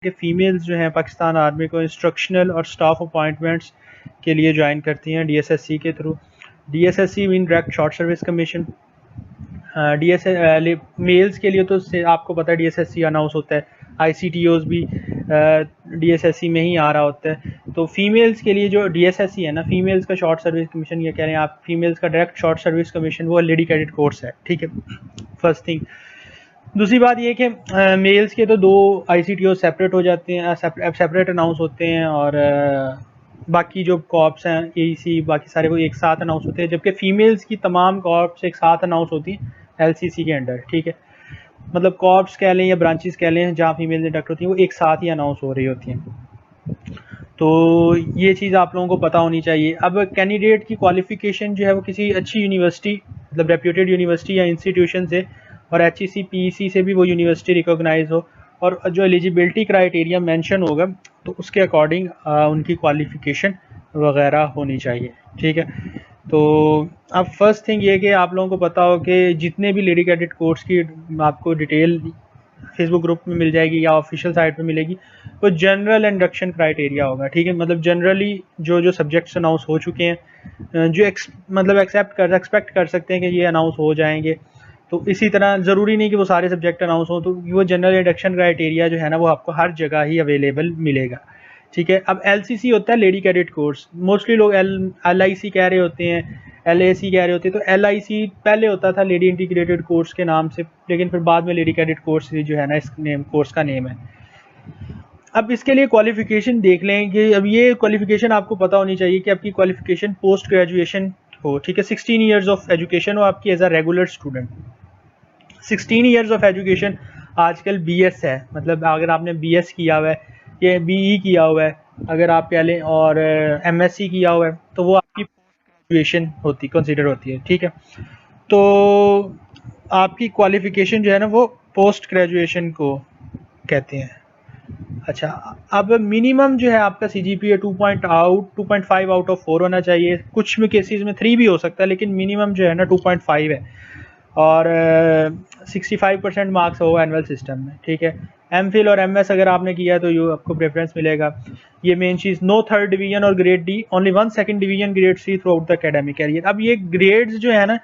कि फ़ीमेल्स जो हैं पाकिस्तान आर्मी को इंस्ट्रक्शनल और स्टाफ अपॉइंटमेंट्स के लिए ज्वाइन करती हैं डीएसएससी के through. DSSC mean direct short service commission. Males के लिए तो आपको पता है डीएसएससी अनाउंस होता है, आईसीटीओज भी डीएसएससी में ही आ रहा होता है। तो फीमेल्स के लिए जो डीएसएससी है ना, फीमेल्स का शॉर्ट सर्विस कमीशन, ये कह रहे हैं आप फीमेल्स का डायरेक्ट शॉर्ट सर्विस कमीशन, वो लेडी कैडेट कोर्स है, ठीक है, फर्स्ट थिंग। दूसरी बात ये कि मेल्स के तो 2 आईसीटीओ सेपरेट हो जाते हैं, सेपरेट अनाउंस होते हैं, और बाकी जो कॉर्प्स हैं एईसी बाकी सारे वो एक साथ अनाउंस होते हैं, जबकि फीमेल्स की तमाम कॉर्प्स एक साथ अनाउंस होती हैं एलसीसी के अंडर, ठीक है। मतलब कॉर्प्स कह लें या ब्रांचेस कह लें जहाँ फीमेल इंडक्ट होती हैं, वो एक साथ ही अनाउंस हो रही होती हैं। तो ये चीज़ आप लोगों को पता होनी चाहिए। अब कैंडिडेट की क्वालिफ़िकेशन जो है वो किसी अच्छी यूनिवर्सिटी, मतलब रेप्यूटेड यूनिवर्सिटी या इंस्टीट्यूशन से, और एचईसी पीईसी से भी वो यूनिवर्सिटी रिकॉग्नाइज हो, और जो एलिजिबिलिटी क्राइटेरिया मेंशन होगा तो उसके अकॉर्डिंग उनकी क्वालिफ़िकेशन वगैरह होनी चाहिए, ठीक है। तो अब फर्स्ट थिंग ये कि आप लोगों को पता हो कि जितने भी लेडी कैडेट कोर्स की आपको डिटेल फेसबुक ग्रुप में मिल जाएगी या ऑफिशियल साइट पे मिलेगी, वो जनरल इंडक्शन क्राइटेरिया होगा, ठीक है। मतलब जनरली जो सब्जेक्ट्स अनाउंस हो चुके हैं, जो मतलब एक्सपेक्ट कर सकते हैं कि ये अनाउंस हो जाएंगे, तो इसी तरह ज़रूरी नहीं कि वो सारे सब्जेक्ट अनाउंस हो, तो वो जनरल इंडक्शन क्राइटेरिया जो है ना वो आपको हर जगह ही अवेलेबल मिलेगा, ठीक है। अब एलसीसी होता है लेडी कैडेट कोर्स, मोस्टली लोग एलआईसी कह रहे होते हैं, एलएसी कह रहे होते हैं। तो एलआईसी पहले होता था लेडी इंटीग्रेटेड कोर्स के नाम से, लेकिन फिर बाद में लेडी कैडेट कोर्स जो है ना इस कोर्स का नेम है। अब इसके लिए क्वालिफिकेशन देख लें कि अब ये क्वालिफिकेशन आपको पता होनी चाहिए कि आपकी क्वालिफिकेशन पोस्ट ग्रेजुएशन हो, ठीक है। 16 ईयर्स ऑफ एजुकेशन हो आपकी age a regular student. 16 years of education आजकल बीएस है, मतलब अगर आपने बीएस किया हुआ है या बीई किया हुआ है अगर आप कह लें, और एमएससी किया हुआ है, तो वो आपकी ग्रेजुएशन होती कंसिडर होती है, ठीक है। तो आपकी क्वालिफिकेशन जो है ना वो पोस्ट ग्रेजुएशन को कहते हैं। अच्छा, अब मिनिमम जो है आपका सीजीपीए 2.5 आउट ऑफ 4 होना चाहिए। कुछ में केसेस में 3 भी हो सकता है, लेकिन मिनिमम जो है ना 2.5 है, और 65% मार्क्स होगा एनुअल सिस्टम में, ठीक है। एमफिल और एमएस अगर आपने किया है तो ये आपको प्रेफरेंस मिलेगा। ये मेन चीज़, नो थर्ड डिवीजन और grade D, only 1 second division, grade C throughout the academic career. अब ये ग्रेड्स जो है ना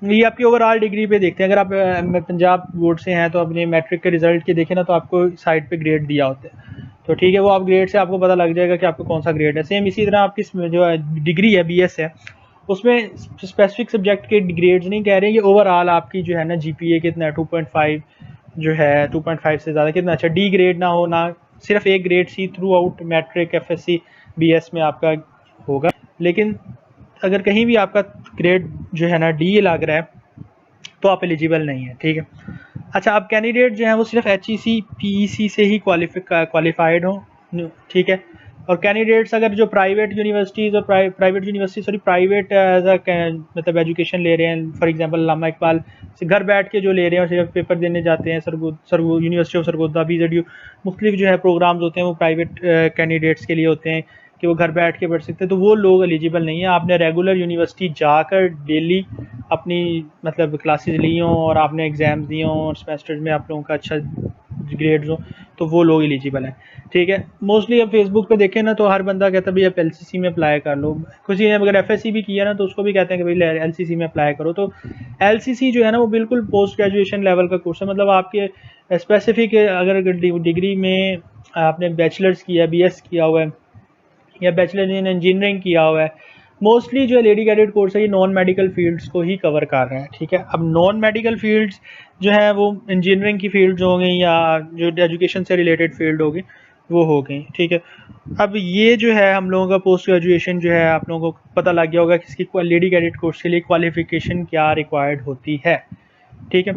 ये आपकी ओवरऑल डिग्री पे देखते हैं। अगर आप पंजाब बोर्ड से हैं तो अपने मैट्रिक के रिजल्ट के देखें ना, तो आपको साइड पे ग्रेड दिया होता है, तो ठीक है, वो आप ग्रेड से आपको पता लग जाएगा कि आपको कौन सा ग्रेड है। सेम इसी तरह आपकी जो डिग्री है बीएस है, उसमें स्पेसिफिक सब्जेक्ट के ग्रेड्स नहीं कह रहे, ये ओवरऑल आपकी जो है ना जीपीए कितना है 2.5 जो है 2.5 से ज़्यादा कितना अच्छा, डी ग्रेड ना हो, ना सिर्फ एक grade C throughout matric FSc BS में आपका होगा। लेकिन अगर कहीं भी आपका ग्रेड जो है ना डी लग रहा है तो आप एलिजिबल नहीं है, ठीक है। अच्छा, अब कैंडिडेट जो है वो सिर्फ एचईसी पीईसी से ही क्वालिफाइड हो, ठीक है। और कैंडिडेट्स अगर जो प्राइवेट यूनिवर्सिटीज़ और प्राइवेट एज अ मतलब एजुकेशन ले रहे हैं, फॉर एग्जांपल अल्लामा इकबाल से घर बैठ के जो ले रहे हैं और सिर्फ पेपर देने जाते हैं, यूनिवर्सिटी ऑफ सरगोदा, बीजेडयू, मुख्तलिफ जो है प्रोग्राम्स होते हैं वो प्राइवेट कैंडिडेट्स के लिए होते हैं कि वो घर बैठ के पढ़ सकते हैं, तो वो लोग एलिजिबल नहीं है। आपने रेगुलर यूनिवर्सिटी जाकर डेली अपनी मतलब क्लासेस ली हों और आपने एग्ज़ाम्स दिए हों और सेमेस्टर्स में आप लोगों का अच्छा ग्रेड्स हो, तो वो लोग एलिजिबल हैं, ठीक है। मोस्टली अब फेसबुक पे देखें ना तो हर बंदा कहता है भाई आप एलसीसी में अप्लाई कर लो। किसी ने अगर एफएससी भी किया ना तो उसको भी कहते हैं कि भाई एलसीसी में अप्लाई करो। तो एलसीसी जो है ना वो बिल्कुल पोस्ट ग्रेजुएशन लेवल का कोर्स है, मतलब आपके स्पेसिफिक अगर डिग्री में आपने बैचलर्स किया, बीएस किया हुआ है या बैचलर इन इंजीनियरिंग किया हुआ है, मोस्टली जो लेडी कैडेट कोर्स है ये नॉन मेडिकल फील्ड्स को ही कवर कर रहे हैं, ठीक है। अब नॉन मेडिकल फील्ड्स जो है वो इंजीनियरिंग की फील्ड्स हो गई या जो एजुकेशन से रिलेटेड फील्ड होगी वो हो गई, ठीक है। अब ये जो है हम लोगों का पोस्ट ग्रेजुएशन जो है आप लोगों को पता लग गया होगा कि इसकी लेडी कैडेट कोर्स के लिए क्वालिफिकेशन क्या रिक्वायर्ड होती है, ठीक है।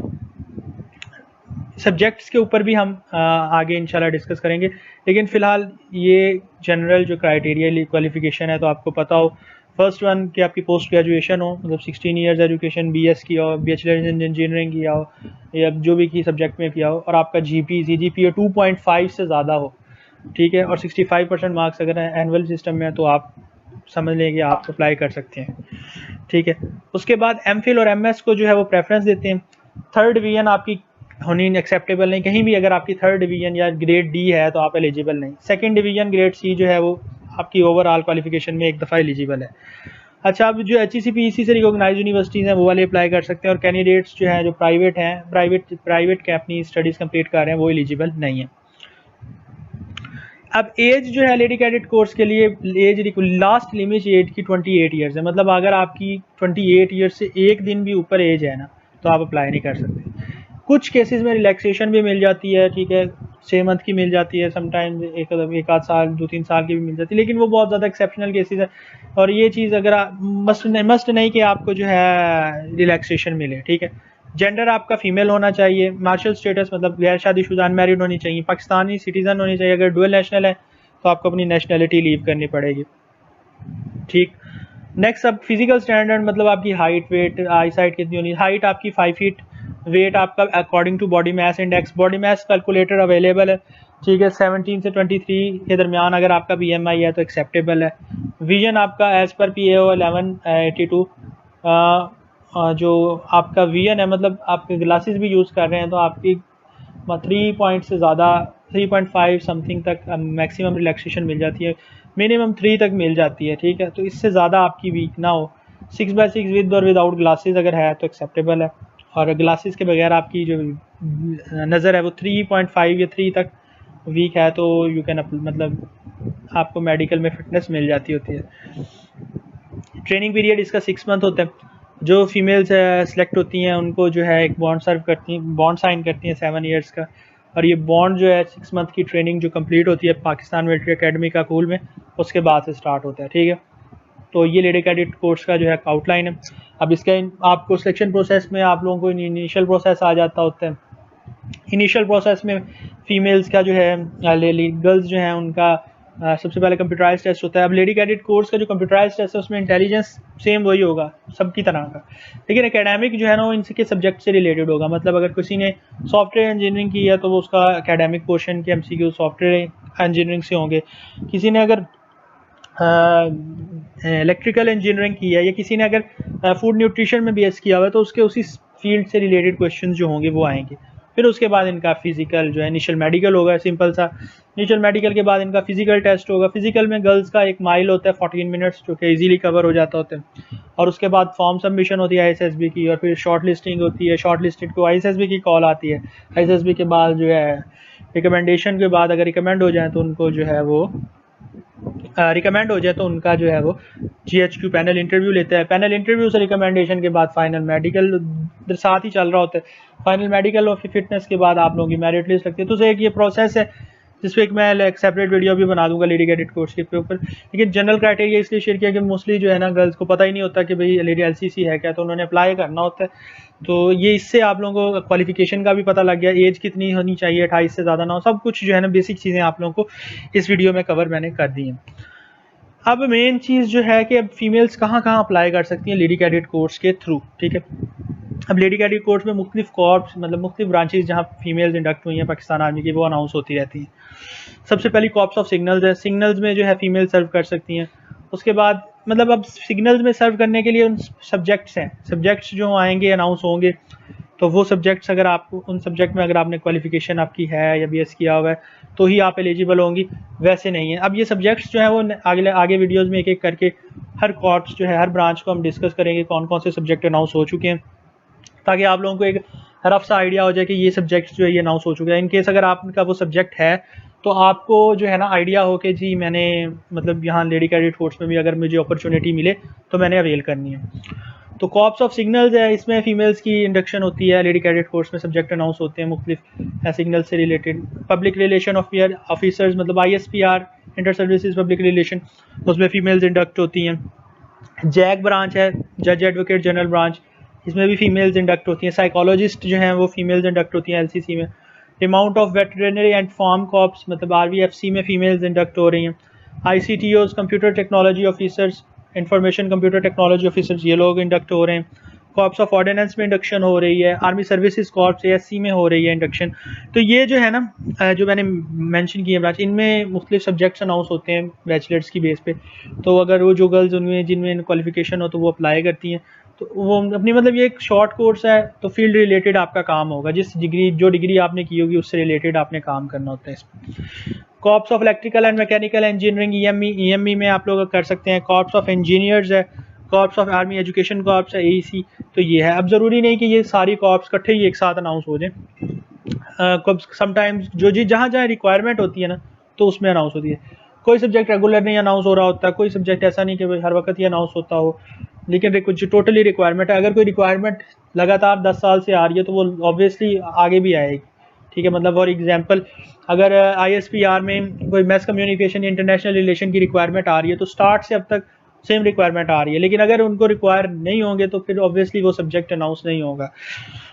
सब्जेक्ट्स के ऊपर भी हम आगे इंशाल्लाह डिस्कस करेंगे, लेकिन फ़िलहाल ये जनरल जो क्राइटेरिया क्वालिफिकेशन है तो आपको पता हो। फर्स्ट वन कि आपकी पोस्ट ग्रेजुएशन हो, मतलब 16 ईयर्स एजुकेशन, बीएस किया हो, बैचलर इन इंजीनियरिंग किया हो या जो भी की सब्जेक्ट में किया हो, और आपका जीपीए 2.5 से ज़्यादा हो, ठीक है। और 65% मार्क्स अगर एनुअल सिस्टम में है तो आप समझ लें कि आप अप्लाई कर सकते हैं, ठीक है। उसके बाद एमफिल और एमएस को जो है वो प्रेफरेंस देते हैं। थर्ड डिवीजन आपकी होनी एक्सेप्टेबल नहीं, कहीं भी अगर आपकी 3rd डिवीजन या ग्रेड डी है तो आप एलिजिबल नहीं। 2nd डिवीजन ग्रेड सी जो है वो आपकी ओवरऑल क्वालिफिकेशन में एक दफ़ा एलिजिबल है। अच्छा, अब जो HECPEC से रिकॉग्नाइज यूनिवर्सिटीज़ हैं वो वाले अप्लाई कर सकते हैं, और कैंडिडेट्स जो हैं जो प्राइवेट हैं, प्राइवेट के अपनी स्टडीज़ कंप्लीट कर रहे हैं वो एलिजिबल नहीं है। अब एज जो है लेडी कैडेट कोर्स के लिए एज लास्ट लिमिट एज की 28 ईयर्स है, मतलब अगर आपकी 28 ईयर्स से एक दिन भी ऊपर एज है ना तो आप अप्लाई नहीं कर सकते। कुछ केसेस में रिलैक्सेशन भी मिल जाती है, ठीक है, 6 मंथ की मिल जाती है, समटाइम्स एक आध साल 2-3 साल की भी मिल जाती है, लेकिन वो बहुत ज़्यादा एक्सेप्शनल केसेस है। और ये चीज़ अगर मस्ट नहीं कि आपको जो है रिलैक्सेशन मिले, ठीक है। जेंडर आपका फीमेल होना चाहिए, मार्शल स्टेटस मतलब गैर शादीशुदा अनमैरिड होनी चाहिए, पाकिस्तानी सिटीज़न होनी चाहिए, अगर डुअल नेशनल है तो आपको अपनी नेशनलिटी लीव करनी पड़ेगी, ठीक। नेक्स्ट, अब फिजिकल स्टैंडर्ड मतलब आपकी हाइट, वेट, आई साइट कितनी होनी, हाइट आपकी 5 फीट, वेट आपका according to body mass index, body mass calculator available है, ठीक है, 17 से 23 के दरमियान अगर आपका BMI है तो एक्सेप्टेबल है। विजन आपका एज पर PAO 1182 जो आपका विजन है, मतलब आप ग्लासेस भी यूज़ कर रहे हैं तो आपकी 3 पॉइंट से ज़्यादा 3.5 समथिंग तक मैक्सिमम रिलैक्सेशन मिल जाती है, मिनिमम 3 तक मिल जाती है, ठीक है। तो इससे ज़्यादा आपकी वीक ना हो। 6/6 विद और विदाउट ग्लासेस अगर है तो एक्सेप्टेबल है, और ग्लासेस के बगैर आपकी जो नज़र है वो 3.5 या 3 तक वीक है तो यू कैन मतलब आपको मेडिकल में फिटनेस मिल जाती होती है। ट्रेनिंग पीरियड इसका 6 मंथ होता है। जो फीमेल्स सेलेक्ट होती हैं उनको जो है एक बॉन्ड सर्व करती हैं, बॉन्ड साइन करती हैं 7 ईयर्स का, और ये बॉन्ड जो है 6 मंथ की ट्रेनिंग जो कंप्लीट होती है पाकिस्तान मिलिट्री अकेडमी का कूल में, उसके बाद से स्टार्ट होता है, ठीक है। तो ये लेडी कैडेट कोर्स का जो है आउटलाइन है। अब इसका आपको सिलेक्शन प्रोसेस में आप लोगों को इनिशियल प्रोसेस आ जाता होता है। इनिशियल प्रोसेस में फीमेल्स का जो है गर्ल्स जो है उनका सबसे पहले कंप्यूटराइज टेस्ट होता है। अब लेडी कैडेट कोर्स का जो कंप्यूटराइज टेस्ट है उसमें इंटेलिजेंस सेम वही होगा सबकी तरह का, लेकिन एकेडमिक जो है ना वो इनके सब्जेक्ट से रिलेटेड होगा। मतलब अगर किसी ने सॉफ्टवेयर इंजीनियरिंग की है तो वो उसका एकेडमिक पोर्शन के MCQ सॉफ्टवेयर इंजीनियरिंग से होंगे। किसी ने अगर इलेक्ट्रिकल इंजीनियरिंग की है, या किसी ने अगर फूड न्यूट्रिशन में BS किया हुआ है तो उसके उसी फील्ड से रिलेटेड क्वेश्चन जो होंगे वो आएंगे। फिर उसके बाद इनका फिजिकल जो है इनिशियल मेडिकल होगा, सिंपल सा। इनिशियल मेडिकल के बाद इनका फिजिकल टेस्ट होगा। फिजिकल में गर्ल्स का 1 माइल होता है 14 मिनट्स, जो कि इजीली कवर हो जाता होता है। और उसके बाद फॉर्म सबमिशन होती है ISSB की, और फिर शॉर्ट लिस्टिंग होती है। शॉर्ट लिस्टेड को ISSB की कॉल आती है। ISSB के बाद जो है रिकमेंडेशन के बाद अगर रिकमेंड हो जाए तो उनको जो है वो रिकमेंड हो जाए तो उनका जो है वो GHQ पैनल इंटरव्यू लेता है। पैनल इंटरव्यू से रिकमेंडेशन के बाद फाइनल मेडिकल साथ ही चल रहा होता है। फाइनल मेडिकल और फिटनेस के बाद आप लोगों की मेरिट लिस्ट लगती है। तो एक ये प्रोसेस है जिस पर मैं एक सेपरेट वीडियो भी बना दूंगा लेडी कैडेट कोर्स के ऊपर। लेकिन जनरल क्राइटेरिया इसलिए शेयर किया कि मोस्टली जो है ना गर्ल्स को पता ही नहीं होता कि भाई लेडी LCC है क्या, तो उन्होंने अप्लाई करना होता है। तो ये इससे आप लोगों को क्वालिफिकेशन का भी पता लग गया, एज कितनी होनी चाहिए, 28 से ज़्यादा ना हो, सब कुछ जो है ना बेसिक चीज़ें आप लोगों को इस वीडियो में कवर मैंने कर दी हैं। अब मेन चीज़ जो है कि अब फीमेल्स कहाँ अप्लाई कर सकती हैं लेडी कैडेट कोर्स के थ्रू, ठीक है। अब लेडी कैडेट कोर्स में मुख्तलिफ कॉर्प्स मतलब मुख्तलिफ ब्रांचेज जहाँ फीमेल्स इंडक्ट हुई हैं पाकिस्तान आर्मी की, वो अनाउंस होती रहती हैं। सबसे पहली कॉर्प्स ऑफ सिग्नल्स है। सिग्नल्स में जो है फीमेल सर्व कर सकती हैं। उसके बाद मतलब अब सिग्नल्स में सर्व करने के लिए उन सब्जेक्ट्स हैं, सब्जेक्ट्स जो आएंगे अनाउंस होंगे, तो वो सब्जेक्ट्स अगर आपको उन सब्जेक्ट में अगर आपने क्वालिफिकेशन आपकी है या BS किया हुआ है तो ही आप एलिजिबल होंगी, वैसे नहीं है। अब ये सब्जेक्ट्स जो है वो आगे वीडियोस में एक एक करके हर कॉर्प्स जो है हर ब्रांच को हम डिस्कस करेंगे कौन कौन से सब्जेक्ट अनाउंस हो चुके हैं, ताकि आप लोगों को एक रफ सा आइडिया हो जाए कि ये सब्जेक्ट्स जो है ये अनाउंस हो चुके हैं। इन केस अगर आपका वो सब्जेक्ट है तो आपको जो है ना आइडिया हो कि जी मैंने मतलब यहाँ लेडी कैडेट कोर्स में भी अगर मुझे अपॉर्चुनिटी मिले तो मैंने अवेल करनी है। तो कॉर्प्स ऑफ सिग्नल्स है, इसमें फीमेल्स की इंडक्शन होती है। लेडी कैडेट कोर्स में सब्जेक्ट अनाउंस होते हैं मुख्तलिफ सिग्नल से रिलेटेड। पब्लिक रिलेशन ऑफिसर्स मतलब ISPR inter services public relation, उसमें फीमेल्स इंडक्ट होती हैं। जैक ब्रांच है, जज एडवोकेट जनरल ब्रांच, इसमें भी फीमेल्स इंडक्ट होती हैं। साइकोलॉजिस्ट जो हैं वो फीमेल्स इंडक्ट होती हैं LCC में। Amount of veterinary and farm corps मतलब RVFC में फीमेल्स इंडक्ट हो रही हैं। ICTOs computer technology officers, information computer technology officers, ये लोग इंडक्ट हो रहे हैं। कॉर्प्स ऑफ ऑर्डिनेंस में इंडक्शन हो रही है। आर्मी सर्विसेज कॉर्प्स ASC में हो रही है इंडक्शन। तो ये जो है ना जो मैंने मेंशन किए ब्रांच, इनमें मुख्तलिफ सब्जेक्ट्स अनाउंस होते हैं बैचलर्स की बेस पे। तो अगर वो जो गर्ल्स उनमें जिनमें क्वालिफिकेशन हो तो वो अप्लाई करती हैं। तो वो अपनी मतलब ये एक शॉर्ट कोर्स है, तो फील्ड रिलेटेड आपका काम होगा, जो डिग्री आपने की होगी उससे रिलेटेड आपने काम करना होता है इसमें। Corps of electrical and mechanical engineering EME में आप लोग कर सकते हैं। कॉर्प्स ऑफ इंजीनियर्स है, corps of army education corps है, एईसी। तो ये है, अब ज़रूरी नहीं कि ये सारी कॉर्प्स इकट्ठे ही एक साथ अनाउंस हो जाए। समटाइम्स जो जहाँ जहाँ रिक्वायरमेंट होती है ना, तो उसमें अनाउंस होती है। कोई सब्जेक्ट रेगुलर नहीं अनाउंस हो रहा होता, कोई सब्जेक्ट ऐसा नहीं कि भाई हर वक्त ही अनाउंस होता हो, लेकिन कुछ टोटली रिक्वायरमेंट है। अगर कोई रिक्वायरमेंट लगातार 10 साल से आ रही है तो वो ऑब्वियसली आगे भी आएगी, ठीक है। मतलब फॉर एग्जांपल, अगर ISPR में कोई मैस कम्युनिकेशन या इंटरनेशनल रिलेशन की रिक्वायरमेंट आ रही है तो स्टार्ट से अब तक सेम रिक्वायरमेंट आ रही है, लेकिन अगर उनको रिक्वायर नहीं होंगे तो फिर ऑब्वियसली वो सब्जेक्ट अनाउंस नहीं होगा।